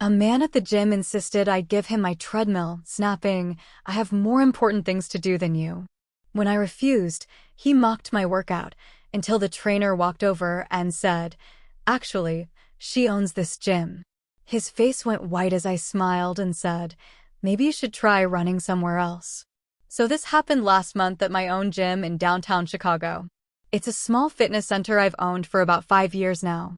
A man at the gym insisted I give him my treadmill, snapping, "I have more important things to do than you." When I refused, he mocked my workout until the trainer walked over and said, "Actually, she owns this gym." His face went white as I smiled and said, "Maybe you should try running somewhere else." So this happened last month at my own gym in downtown Chicago. It's a small fitness center I've owned for about 5 years now.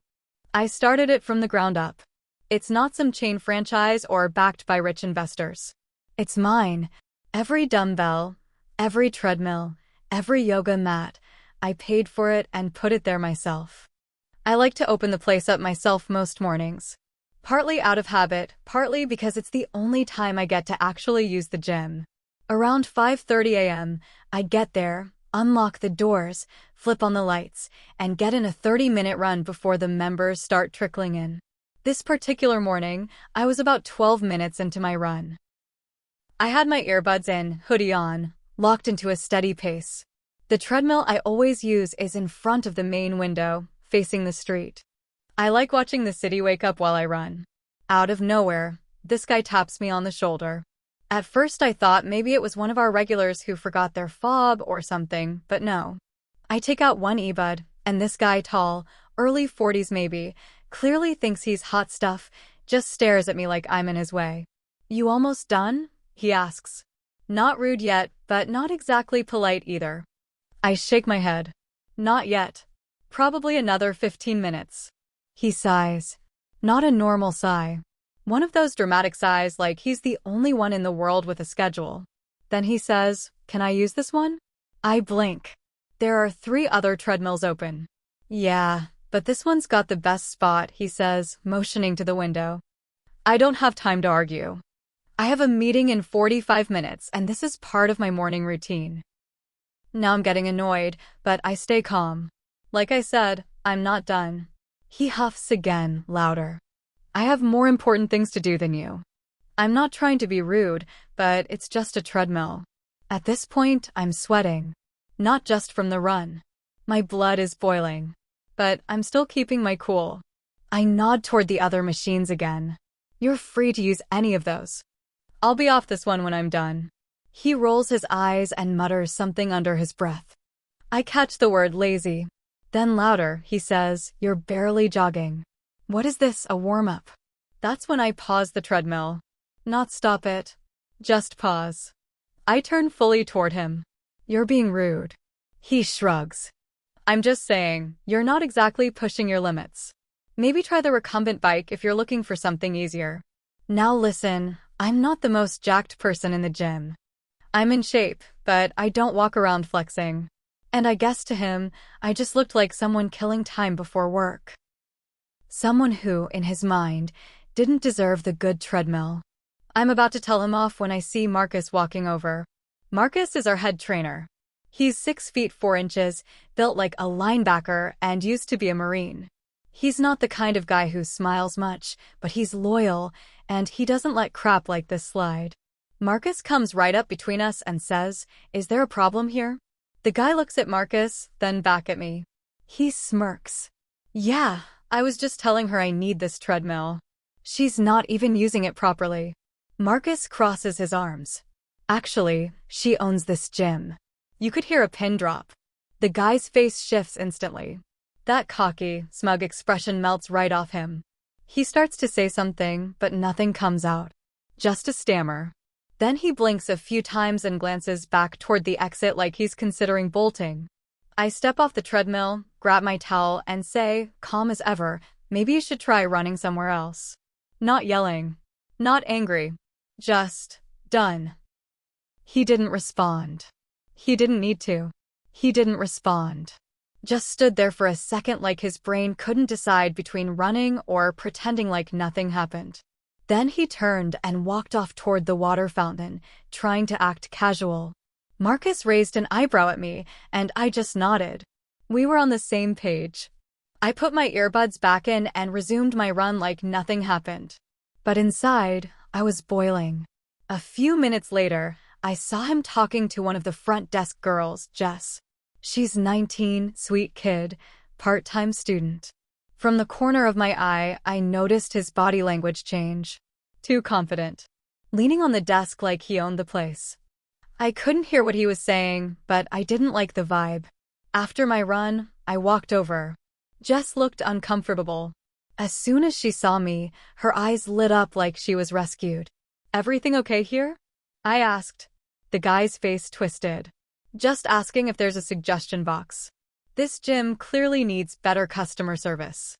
I started it from the ground up. It's not some chain franchise or backed by rich investors. It's mine. Every dumbbell, every treadmill, every yoga mat, I paid for it and put it there myself. I like to open the place up myself most mornings. Partly out of habit, partly because it's the only time I get to actually use the gym. Around 5:30 a.m., I get there, unlock the doors, flip on the lights, and get in a 30-minute run before the members start trickling in. This particular morning, I was about 12 minutes into my run. I had my earbuds in, hoodie on, locked into a steady pace. The treadmill I always use is in front of the main window, facing the street. I like watching the city wake up while I run. Out of nowhere, this guy taps me on the shoulder. At first I thought maybe it was one of our regulars who forgot their fob or something, but no. I take out one earbud, and this guy, tall, early 40s maybe, clearly thinks he's hot stuff, just stares at me like I'm in his way. "You almost done?" he asks. Not rude yet, but not exactly polite either. I shake my head. Not yet. Probably another 15 minutes. He sighs. Not a normal sigh. One of those dramatic sighs like he's the only one in the world with a schedule. Then he says, "Can I use this one?" I blink. There are 3 other treadmills open. "Yeah, but this one's got the best spot," he says, motioning to the window. I don't have time to argue. I have a meeting in 45 minutes, and this is part of my morning routine. Now I'm getting annoyed, but I stay calm. Like I said, I'm not done. He huffs again, louder. "I have more important things to do than you." I'm not trying to be rude, but it's just a treadmill. At this point, I'm sweating. Not just from the run. My blood is boiling. But I'm still keeping my cool. I nod toward the other machines again. "You're free to use any of those. I'll be off this one when I'm done." He rolls his eyes and mutters something under his breath. I catch the word lazy. Then louder, he says, "You're barely jogging." What is this, a warm-up? That's when I pause the treadmill. Not stop it. Just pause. I turn fully toward him. "You're being rude." He shrugs. "I'm just saying, you're not exactly pushing your limits. Maybe try the recumbent bike if you're looking for something easier." Now listen, I'm not the most jacked person in the gym. I'm in shape, but I don't walk around flexing. And I guess to him, I just looked like someone killing time before work. Someone who, in his mind, didn't deserve the good treadmill. I'm about to tell him off when I see Marcus walking over. Marcus is our head trainer. He's 6 feet 4 inches, built like a linebacker, and used to be a Marine. He's not the kind of guy who smiles much, but he's loyal, and he doesn't let crap like this slide. Marcus comes right up between us and says, "Is there a problem here?" The guy looks at Marcus, then back at me. He smirks. "Yeah, I was just telling her I need this treadmill. She's not even using it properly." Marcus crosses his arms. "Actually, she owns this gym." You could hear a pin drop. The guy's face shifts instantly. That cocky, smug expression melts right off him. He starts to say something, but nothing comes out. Just a stammer. Then he blinks a few times and glances back toward the exit like he's considering bolting. I step off the treadmill, grab my towel, and say, calm as ever, "Maybe you should try running somewhere else." Not yelling. Not angry. Just, done. He didn't respond. He didn't need to. He didn't respond. Just stood there for a second like his brain couldn't decide between running or pretending like nothing happened. Then he turned and walked off toward the water fountain, trying to act casual. Marcus raised an eyebrow at me, and I just nodded. We were on the same page. I put my earbuds back in and resumed my run like nothing happened. But inside, I was boiling. A few minutes later, I saw him talking to one of the front desk girls, Jess. She's 19, sweet kid, part-time student. From the corner of my eye, I noticed his body language change. Too confident. Leaning on the desk like he owned the place. I couldn't hear what he was saying, but I didn't like the vibe. After my run, I walked over. Jess looked uncomfortable. As soon as she saw me, her eyes lit up like she was rescued. "Everything okay here?" I asked. The guy's face twisted. "Just asking if there's a suggestion box. This gym clearly needs better customer service."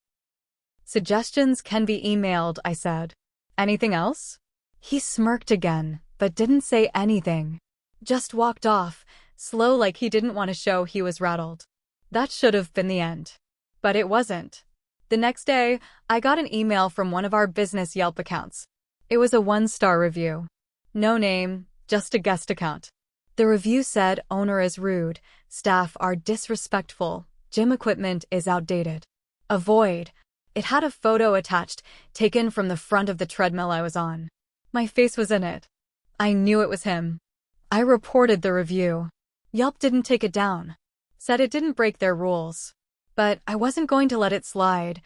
"Suggestions can be emailed," I said. "Anything else?" He smirked again, but didn't say anything. Just walked off, slow like he didn't want to show he was rattled. That should have been the end. But it wasn't. The next day, I got an email from one of our business Yelp accounts. It was a 1-star review. No name, just a guest account. The review said owner is rude, staff are disrespectful, gym equipment is outdated. Avoid. It had a photo attached, taken from the front of the treadmill I was on. My face was in it. I knew it was him. I reported the review. Yelp didn't take it down. Said it didn't break their rules. But I wasn't going to let it slide.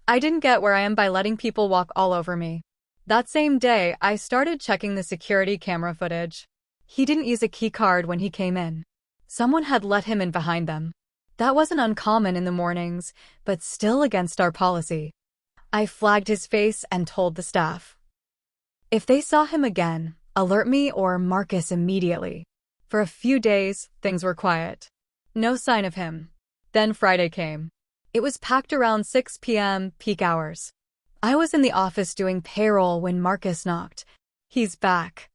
I didn't get where I am by letting people walk all over me. That same day, I started checking the security camera footage. He didn't use a key card when he came in. Someone had let him in behind them. That wasn't uncommon in the mornings, but still against our policy. I flagged his face and told the staff. If they saw him again, alert me or Marcus immediately. For a few days, things were quiet. No sign of him. Then Friday came. It was packed around 6 p.m., peak hours. I was in the office doing payroll when Marcus knocked. "He's back."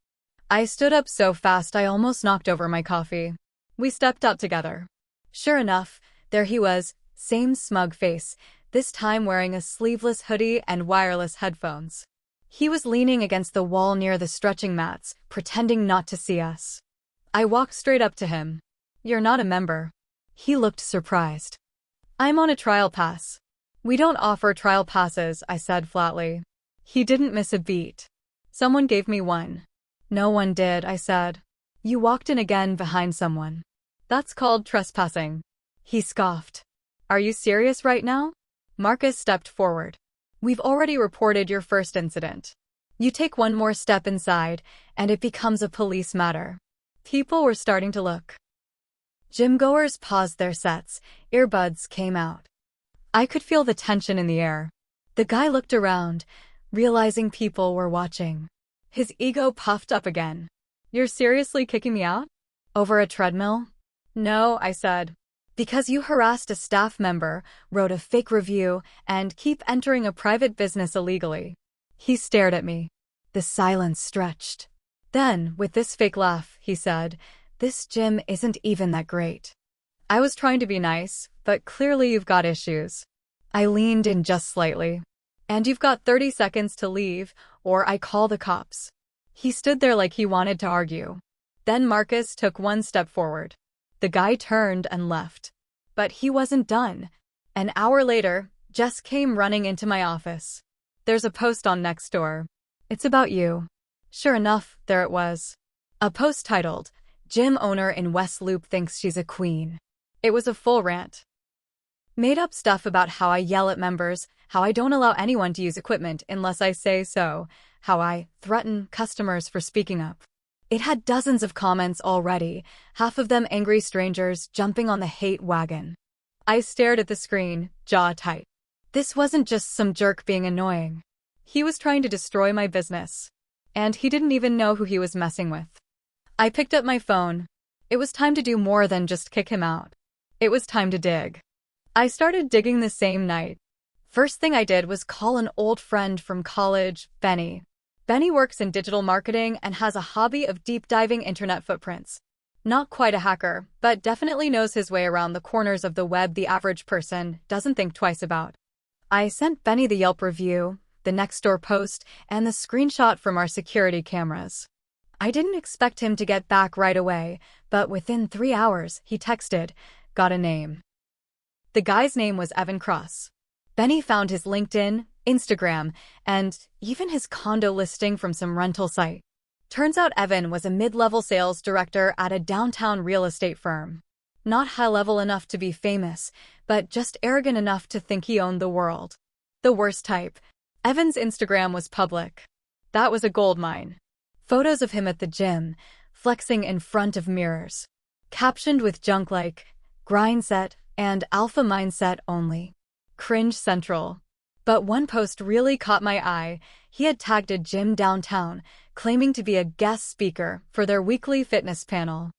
I stood up so fast I almost knocked over my coffee. We stepped out together. Sure enough, there he was, same smug face, this time wearing a sleeveless hoodie and wireless headphones. He was leaning against the wall near the stretching mats, pretending not to see us. I walked straight up to him. "You're not a member." He looked surprised. "I'm on a trial pass." "We don't offer trial passes," I said flatly. He didn't miss a beat. "Someone gave me one." "No one did," I said. "You walked in again behind someone. That's called trespassing." He scoffed. "Are you serious right now?" Marcus stepped forward. "We've already reported your first incident. You take one more step inside, and it becomes a police matter." People were starting to look. Gym-goers paused their sets, earbuds came out. I could feel the tension in the air. The guy looked around, realizing people were watching. His ego puffed up again. "You're seriously kicking me out? Over a treadmill?" "No," I said. "Because you harassed a staff member, wrote a fake review, and keep entering a private business illegally." He stared at me. The silence stretched. Then, with this fake laugh, he said, "This gym isn't even that great." I was trying to be nice, but clearly you've got issues. I leaned in just slightly. "And you've got 30 seconds to leave, or I call the cops." He stood there like he wanted to argue. Then Marcus took one step forward. The guy turned and left. But he wasn't done. An hour later, Jess came running into my office. "There's a post on Nextdoor. It's about you." Sure enough, there it was. A post titled, "Gym owner in West Loop thinks she's a queen." It was a full rant. Made up stuff about how I yell at members, how I don't allow anyone to use equipment unless I say so, how I threaten customers for speaking up. It had dozens of comments already, half of them angry strangers jumping on the hate wagon. I stared at the screen, jaw tight. This wasn't just some jerk being annoying. He was trying to destroy my business. And he didn't even know who he was messing with. I picked up my phone. It was time to do more than just kick him out. It was time to dig. I started digging the same night. First thing I did was call an old friend from college, Benny. Benny works in digital marketing and has a hobby of deep diving internet footprints. Not quite a hacker, but definitely knows his way around the corners of the web the average person doesn't think twice about. I sent Benny the Yelp review, the Nextdoor post, and the screenshot from our security cameras. I didn't expect him to get back right away, but within 3 hours, he texted, "Got a name." The guy's name was Evan Cross. Benny found his LinkedIn, Instagram, and even his condo listing from some rental site. Turns out Evan was a mid-level sales director at a downtown real estate firm. Not high-level enough to be famous, but just arrogant enough to think he owned the world. The worst type. Evan's Instagram was public. That was a goldmine. Photos of him at the gym, flexing in front of mirrors. Captioned with junk like, grind set and alpha mindset only. Cringe central. But one post really caught my eye. He had tagged a gym downtown, claiming to be a guest speaker for their weekly fitness panel.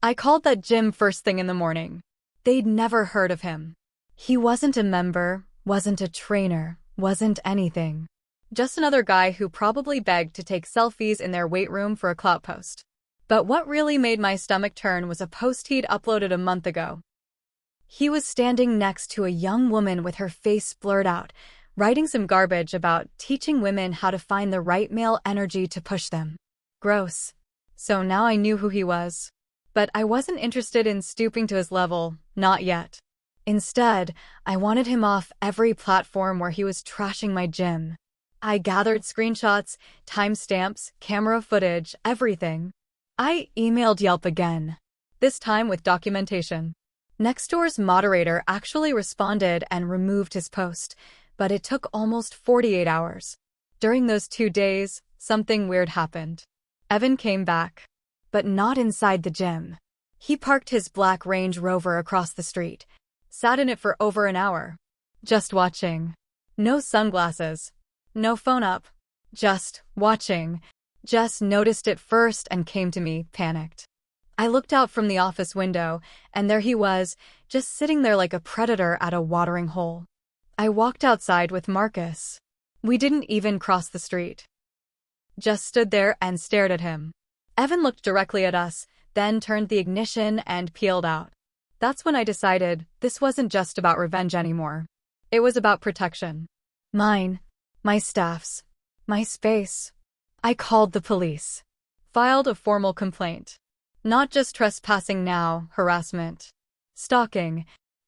I called that gym first thing in the morning. They'd never heard of him. He wasn't a member, wasn't a trainer, wasn't anything. Just another guy who probably begged to take selfies in their weight room for a clout post. But what really made my stomach turn was a post he'd uploaded a month ago. He was standing next to a young woman with her face blurred out, writing some garbage about teaching women how to find the right male energy to push them. Gross. So now I knew who he was. But I wasn't interested in stooping to his level, not yet. Instead, I wanted him off every platform where he was trashing my gym. I gathered screenshots, timestamps, camera footage, everything. I emailed Yelp again, this time with documentation. Nextdoor's moderator actually responded and removed his post, but it took almost 48 hours. During those 2 days, something weird happened. Evan came back. But not inside the gym. He parked his black Range Rover across the street, sat in it for over an hour. Just watching. No sunglasses. No phone up. Just watching. Just noticed it first and came to me, panicked. I looked out from the office window, and there he was, just sitting there like a predator at a watering hole. I walked outside with Marcus. We didn't even cross the street. Just stood there and stared at him. Evan looked directly at us, then turned the ignition and peeled out. That's when I decided this wasn't just about revenge anymore. It was about protection. Mine, my staff's, my space. I called the police. Filed a formal complaint. Not just trespassing now, harassment. Stalking.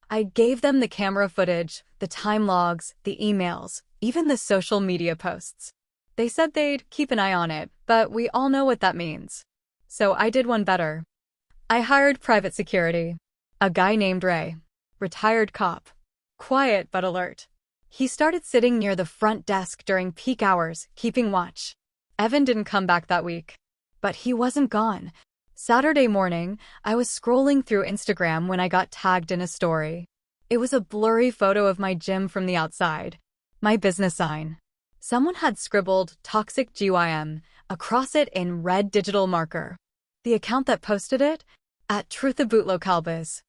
I gave them the camera footage, the time logs, the emails, even the social media posts. They said they'd keep an eye on it, but we all know what that means. So I did one better. I hired private security. A guy named Ray. Retired cop. Quiet but alert. He started sitting near the front desk during peak hours, keeping watch. Evan didn't come back that week. But he wasn't gone. Saturday morning, I was scrolling through Instagram when I got tagged in a story. It was a blurry photo of my gym from the outside. My business sign. Someone had scribbled toxic GYM across it in red digital marker. The account that posted it? @TruthAboutLocalBiz.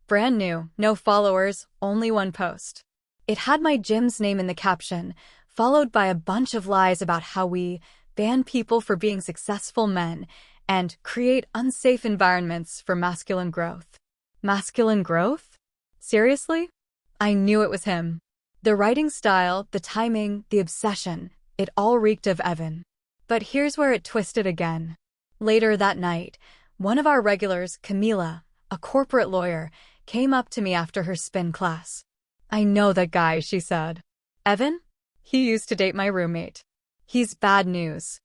Brand new, no followers, only one post. It had my gym's name in the caption, followed by a bunch of lies about how we ban people for being successful men and create unsafe environments for masculine growth. Masculine growth? Seriously? I knew it was him. The writing style, the timing, the obsession, it all reeked of Evan. But here's where it twisted again. Later that night, one of our regulars, Camila, a corporate lawyer, came up to me after her spin class. I know that guy, she said. Evan? He used to date my roommate. He's bad news.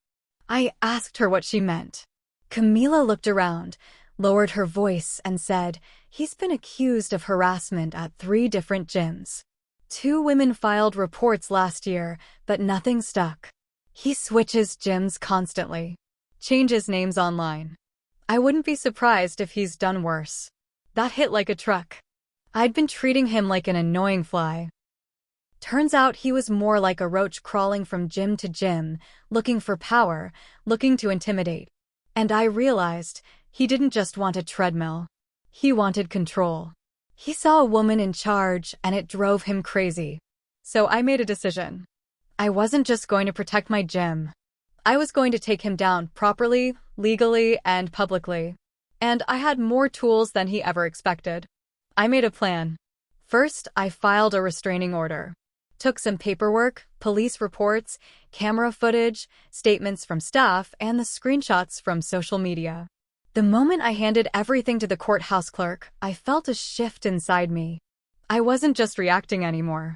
I asked her what she meant. Camila looked around, lowered her voice, and said, he's been accused of harassment at 3 different gyms. 2 women filed reports last year, but nothing stuck. He switches gyms constantly. Changes names online. I wouldn't be surprised if he's done worse. That hit like a truck. I'd been treating him like an annoying fly. Turns out he was more like a roach crawling from gym to gym, looking for power, looking to intimidate. And I realized he didn't just want a treadmill. He wanted control. He saw a woman in charge, and it drove him crazy. So I made a decision. I wasn't just going to protect my gym. I was going to take him down properly, legally, and publicly. And I had more tools than he ever expected. I made a plan. First, I filed a restraining order. Took some paperwork, police reports, camera footage, statements from staff, and the screenshots from social media. The moment I handed everything to the courthouse clerk, I felt a shift inside me. I wasn't just reacting anymore.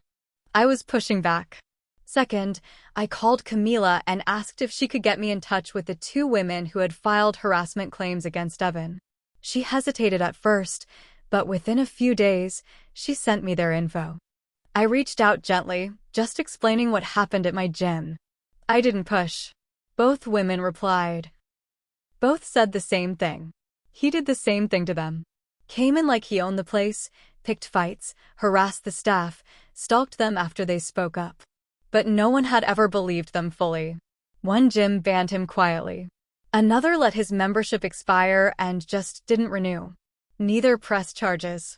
I was pushing back. Second, I called Camila and asked if she could get me in touch with the 2 women who had filed harassment claims against Evan. She hesitated at first, but within a few days, she sent me their info. I reached out gently, just explaining what happened at my gym. I didn't push. Both women replied. Both said the same thing. He did the same thing to them. Came in like he owned the place, picked fights, harassed the staff, stalked them after they spoke up. But no one had ever believed them fully. One gym banned him quietly. Another let his membership expire and just didn't renew. Neither pressed charges.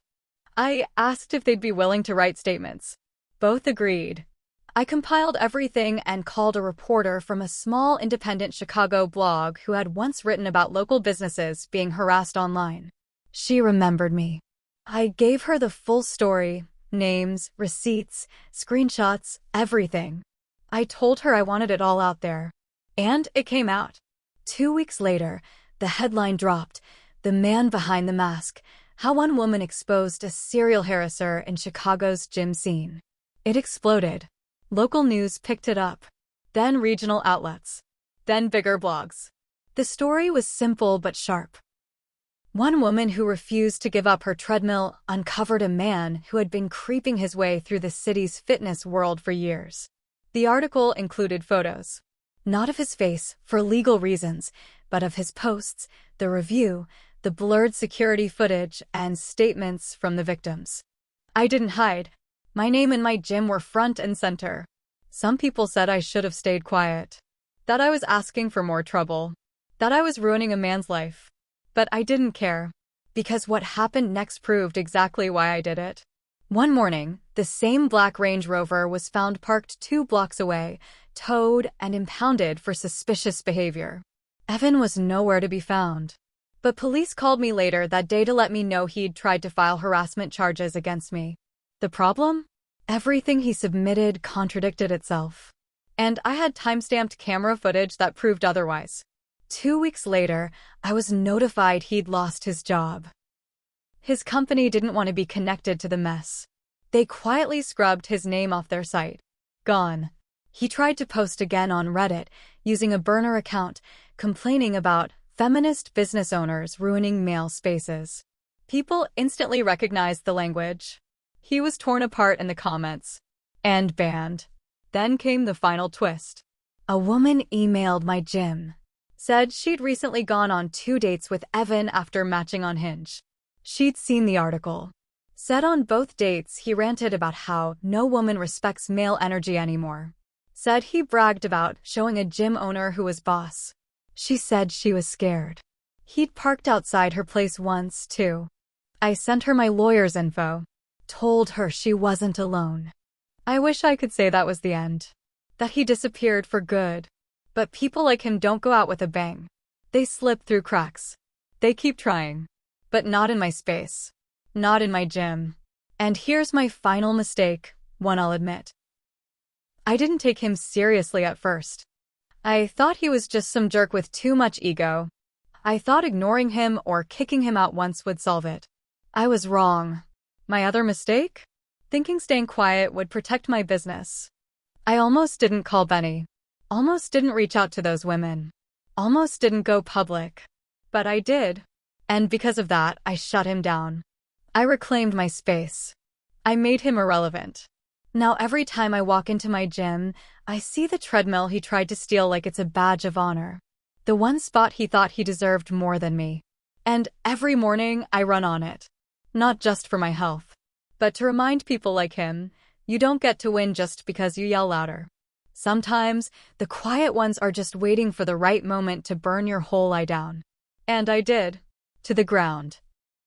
I asked if they'd be willing to write statements. Both agreed. I compiled everything and called a reporter from a small independent Chicago blog who had once written about local businesses being harassed online. She remembered me. I gave her the full story, names, receipts, screenshots, everything. I told her I wanted it all out there. And it came out. 2 weeks later, the headline dropped, "The Man Behind the Mask: How One Woman Exposed a Serial Harasser in Chicago's Gym Scene." It exploded. Local news picked it up. Then regional outlets. Then bigger blogs. The story was simple but sharp. One woman who refused to give up her treadmill uncovered a man who had been creeping his way through the city's fitness world for years. The article included photos. Not of his face, for legal reasons, but of his posts, the review, the blurred security footage, and statements from the victims. I didn't hide. My name and my gym were front and center. Some people said I should have stayed quiet. That I was asking for more trouble. That I was ruining a man's life. But I didn't care. Because what happened next proved exactly why I did it. One morning, the same black Range Rover was found parked 2 blocks away, towed and impounded for suspicious behavior. Evan was nowhere to be found. But police called me later that day to let me know he'd tried to file harassment charges against me. The problem? Everything he submitted contradicted itself. And I had time-stamped camera footage that proved otherwise. 2 weeks later, I was notified he'd lost his job. His company didn't want to be connected to the mess. They quietly scrubbed his name off their site. Gone. He tried to post again on Reddit, using a burner account, complaining about feminist business owners ruining male spaces. People instantly recognized the language. He was torn apart in the comments. And banned. Then came the final twist. A woman emailed my gym. Said she'd recently gone on 2 dates with Evan after matching on Hinge. She'd seen the article. Said on both dates he ranted about how no woman respects male energy anymore. Said he bragged about showing a gym owner who was boss. She said she was scared. He'd parked outside her place once, too. I sent her my lawyer's info. Told her she wasn't alone. I wish I could say that was the end. That he disappeared for good. But people like him don't go out with a bang. They slip through cracks. They keep trying. But not in my space. Not in my gym. And here's my final mistake, one I'll admit. I didn't take him seriously at first. I thought he was just some jerk with too much ego. I thought ignoring him or kicking him out once would solve it. I was wrong. My other mistake? Thinking staying quiet would protect my business. I almost didn't call Benny. Almost didn't reach out to those women. Almost didn't go public. But I did. And because of that, I shut him down. I reclaimed my space. I made him irrelevant. Now every time I walk into my gym, I see the treadmill he tried to steal like it's a badge of honor. The one spot he thought he deserved more than me. And every morning I run on it. Not just for my health, but to remind people like him, you don't get to win just because you yell louder. Sometimes, the quiet ones are just waiting for the right moment to burn your whole lie down. And I did. To the ground.